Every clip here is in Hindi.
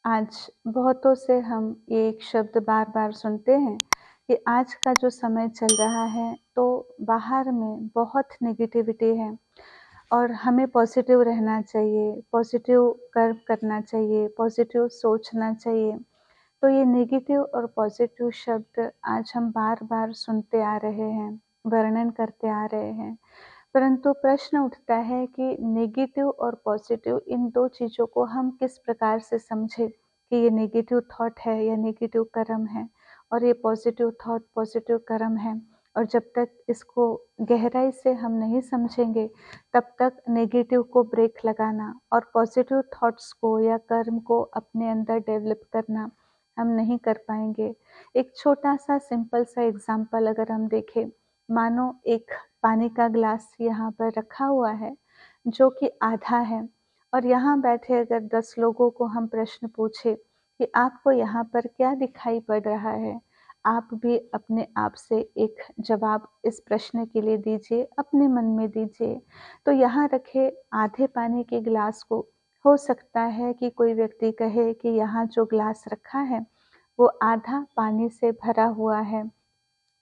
आज बहुतों से हम ये एक शब्द बार-बार सुनते हैं कि आज का जो समय चल रहा है, तो बाहर में बहुत नेगेटिविटी है और हमें पॉज़िटिव रहना चाहिए, पॉज़िटिव कर्म करना चाहिए, पॉज़िटिव सोचना चाहिए। तो ये नेगेटिव और पॉज़िटिव शब्द आज हम बार-बार सुनते आ रहे हैं, वर्णन करते आ रहे हैं। परंतु प्रश्न उठता है कि नेगेटिव और पॉजिटिव इन 2 चीज़ों को हम किस प्रकार से समझें कि ये नेगेटिव थॉट है या नेगेटिव कर्म है और ये पॉजिटिव थॉट, पॉजिटिव कर्म है। और जब तक इसको गहराई से हम नहीं समझेंगे, तब तक नेगेटिव को ब्रेक लगाना और पॉजिटिव थॉट्स को या कर्म को अपने अंदर डेवलप करना हम नहीं कर पाएँगे। एक छोटा-सा सिंपल सा एग्ज़ाम्पल अगर हम देखें, मानो एक पानी का ग्लास यहाँ पर रखा हुआ है, जो कि आधा है और यहाँ बैठे अगर 10 लोगों को हम प्रश्न पूछें कि आपको यहाँ पर क्या दिखाई पड़ रहा है? आप भी अपने आप से एक जवाब इस प्रश्न के लिए दीजिए, अपने मन में दीजिए। तो यहाँ रखे आधे पानी के ग्लास को हो सकता है कि कोई व्यक्ति कहे कि यहाँ जो ग्लास रखा है, वो आधा पानी से भरा हुआ है।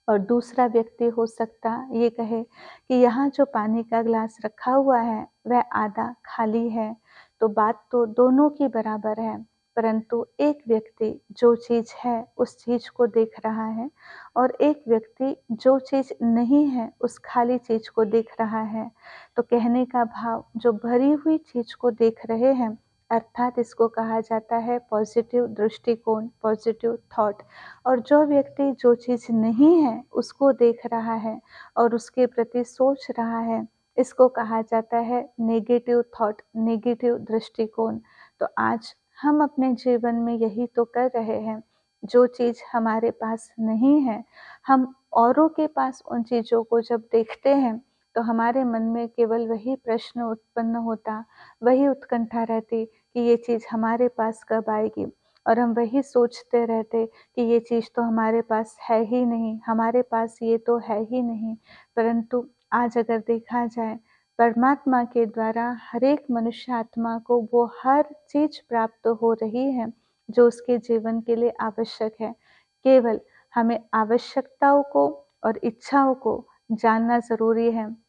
और दूसरा व्यक्ति हो सकता ये कहे कि यहाँ जो पानी का ग्लास रखा हुआ है वह आधा खाली है। तो बात तो दोनों की बराबर है, परंतु एक व्यक्ति जो चीज़ है उस चीज़ को देख रहा है और एक व्यक्ति जो चीज़ नहीं है उस खाली चीज़ को देख रहा है। तो कहने का भाव, जो भरी हुई चीज़ को देख रहे हैं, अर्थात इसको कहा जाता है पॉजिटिव दृष्टिकोण, पॉजिटिव थॉट। और जो व्यक्ति जो चीज़ नहीं है उसको देख रहा है और उसके प्रति सोच रहा है, इसको कहा जाता है नेगेटिव थॉट, नेगेटिव दृष्टिकोण। तो आज हम अपने जीवन में यही तो कर रहे हैं। जो चीज़ हमारे पास नहीं है, हम औरों के पास उन चीज़ों को जब देखते हैं, तो हमारे मन में केवल वही प्रश्न उत्पन्न होता, वही उत्कंठा रहती कि ये चीज़ हमारे पास कब आएगी? और हम वही सोचते रहते कि ये चीज़ तो हमारे पास है ही नहीं, हमारे पास ये तो है ही नहीं। परंतु आज अगर देखा जाए, परमात्मा के द्वारा हर एक मनुष्य आत्मा को वो हर चीज़ प्राप्त हो रही है, जो उसके जीवन के लिए आवश्यक है। केवल हमें आवश्यकताओं को और इच्छाओं को जानना ज़रूरी है।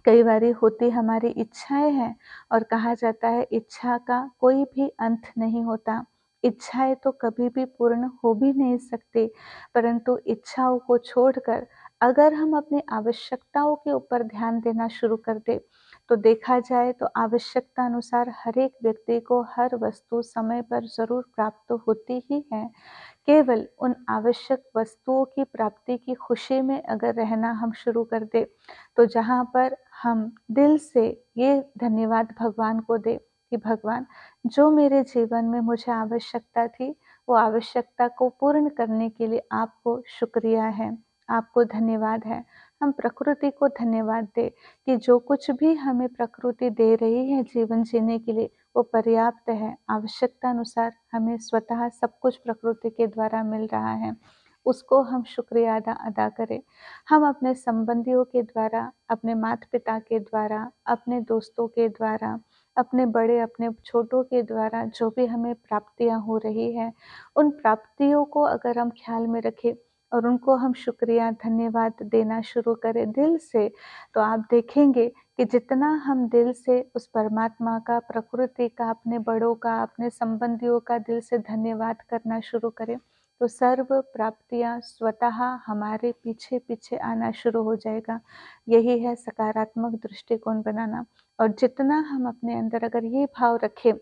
कई बारी होती हमारी इच्छाएँ हैं और कहा जाता है इच्छा का कोई भी अंत नहीं होता। इच्छाएँ तो कभी भी पूर्ण हो भी नहीं सकती, परंतु इच्छाओं को छोड़कर अगर हम अपनी आवश्यकताओं के ऊपर ध्यान देना शुरू कर दें, तो देखा जाए तो आवश्यकता अनुसार हर एक व्यक्ति को हर वस्तु समय पर ज़रूर प्राप्त होती ही है। केवल उन आवश्यक वस्तुओं की प्राप्ति की खुशी में अगर रहना हम शुरू कर दें, तो जहाँ पर हम दिल से ये धन्यवाद भगवान को दें कि भगवान, जो मेरे जीवन में मुझे आवश्यकता थी, वो आवश्यकता को पूर्ण करने के लिए आपको शुक्रिया है, आपको धन्यवाद है। हम प्रकृति को धन्यवाद दें कि जो कुछ भी हमें प्रकृति दे रही है जीवन जीने के लिए, वो पर्याप्त है। आवश्यकता अनुसार हमें स्वतः सब कुछ प्रकृति के द्वारा मिल रहा है। उसको हम शुक्रिया अदा अदा करें। हम अपने संबंधियों के द्वारा, अपने माता-पिता के द्वारा, अपने दोस्तों के द्वारा, अपने बड़े, अपने छोटों के द्वारा जो भी हमें प्राप्तियाँ हो रही हैं, उन प्राप्तियों को अगर हम ख़्याल में रखें और उनको हम शुक्रिया, धन्यवाद देना शुरू करें दिल से, तो आप देखेंगे कि जितना हम दिल से उस परमात्मा का, प्रकृति का, अपने बड़ों का, अपने संबंधियों का दिल से धन्यवाद करना शुरू करें, तो सर्व प्राप्तियाँ स्वतः हमारे पीछे-पीछे आना शुरू हो जाएगा। यही है सकारात्मक दृष्टिकोण बनाना। और जितना हम अपने अंदर अगर ये भाव रखें,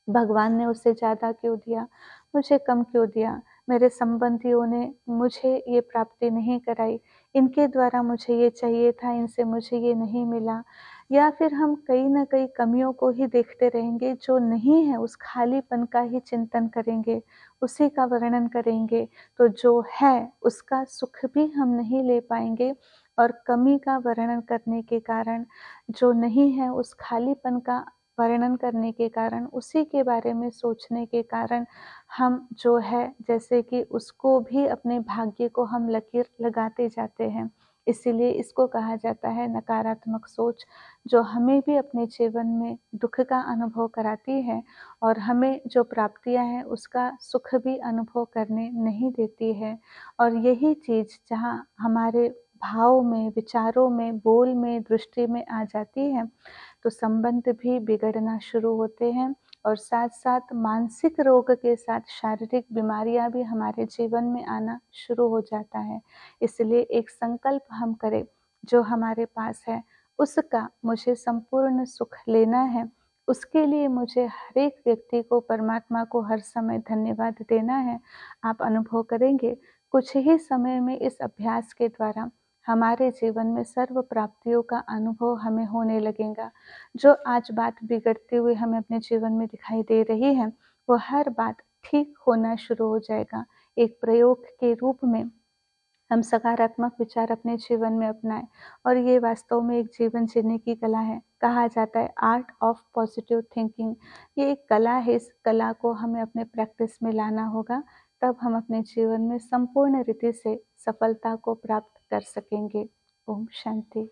भगवान ने उससे ज़्यादा क्यों दिया? मुझे कम क्यों दिया? मेरे संबंधियों ने मुझे ये प्राप्ति नहीं कराई, इनके द्वारा मुझे ये चाहिए था, इनसे मुझे ये नहीं मिला। या फिर हम कहीं न कहीं कमियों को ही देखते रहेंगे, जो नहीं है उस खालीपन का ही चिंतन करेंगे, उसी का वर्णन करेंगे, तो जो है उसका सुख भी हम नहीं ले पाएँगे और कमी का वर्णन करने के कारण, जो नहीं है उस खालीपन का वर्णन करने के कारण, उसी के बारे में सोचने के कारण हम जो है जैसे कि उसको भी अपने भाग्य को हम लकीर लगाते जाते हैं। इसीलिए इसको कहा जाता है नकारात्मक सोच, जो हमें भी अपने जीवन में दुःख का अनुभव कराती है और हमें जो प्राप्तियाँ हैं उसका सुख भी अनुभव करने नहीं देती है। और यही चीज़ जहाँ हमारे भाव में, विचारों में, बोल में, दृष्टि में आ जाती है, तो संबंध भी बिगड़ना शुरू होते हैं और साथ-साथ मानसिक रोग के साथ शारीरिक बीमारियाँ भी हमारे जीवन में आना शुरू हो जाता है। इसलिए एक संकल्प हम करें, जो हमारे पास है, उसका मुझे संपूर्ण सुख लेना है। उसके लिए मुझे हर एक व्यक्ति को, परमात्मा को हर समय धन्यवाद देना है। आप अनुभव करेंगे, कुछ ही समय में इस अभ्यास के द्वारा हमारे जीवन में सर्व प्राप्तियों का अनुभव हमें होने लगेगा। जो आज बात बिगड़ती हुई हमें अपने जीवन में दिखाई दे रही है, वो हर बात ठीक होना शुरू हो जाएगा। एक प्रयोग के रूप में हम सकारात्मक विचार अपने जीवन में अपनाएँ और ये वास्तव में एक जीवन जीने की कला है। कहा जाता है आर्ट ऑफ पॉजिटिव थिंकिंग। ये एक कला है, इस कला को हमें अपने प्रैक्टिस में लाना होगा, तब हम अपने जीवन में संपूर्ण रीति से सफलता को प्राप्त कर सकेंगे। ओम शांति।